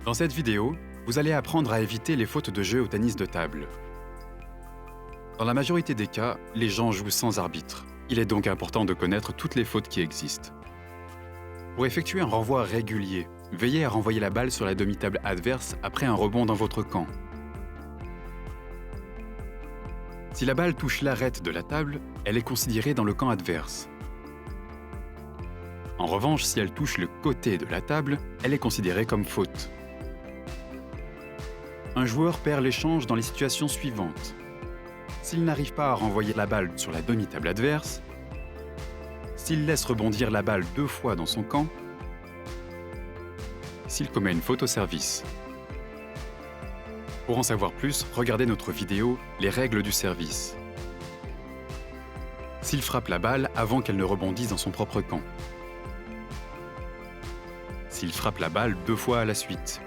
Dans cette vidéo, vous allez apprendre à éviter les fautes de jeu au tennis de table. Dans la majorité des cas, les gens jouent sans arbitre. Il est donc important de connaître toutes les fautes qui existent. Pour effectuer un renvoi régulier, veillez à renvoyer la balle sur la demi-table adverse après un rebond dans votre camp. Si la balle touche l'arête de la table, elle est considérée dans le camp adverse. En revanche, si elle touche le côté de la table, elle est considérée comme faute. Un joueur perd l'échange dans les situations suivantes. S'il n'arrive pas à renvoyer la balle sur la demi-table adverse, s'il laisse rebondir la balle 2 fois dans son camp, s'il commet une faute au service. Pour en savoir plus, regardez notre vidéo « Les règles du service ». S'il frappe la balle avant qu'elle ne rebondisse dans son propre camp. S'il frappe la balle 2 fois à la suite.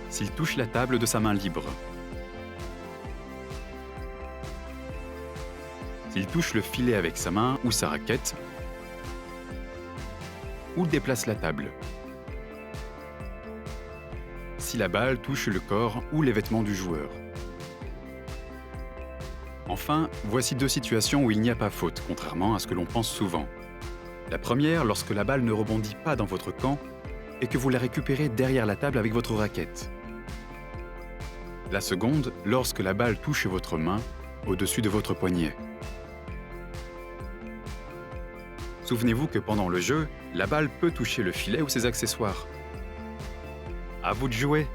S'il touche la table de sa main libre. S'il touche le filet avec sa main ou sa raquette. Ou déplace la table. Si la balle touche le corps ou les vêtements du joueur. Enfin, voici 2 situations où il n'y a pas faute, contrairement à ce que l'on pense souvent. La première, lorsque la balle ne rebondit pas dans votre camp et que vous la récupérez derrière la table avec votre raquette. La seconde, lorsque la balle touche votre main au-dessus de votre poignet. Souvenez-vous que pendant le jeu, la balle peut toucher le filet ou ses accessoires. À vous de jouer!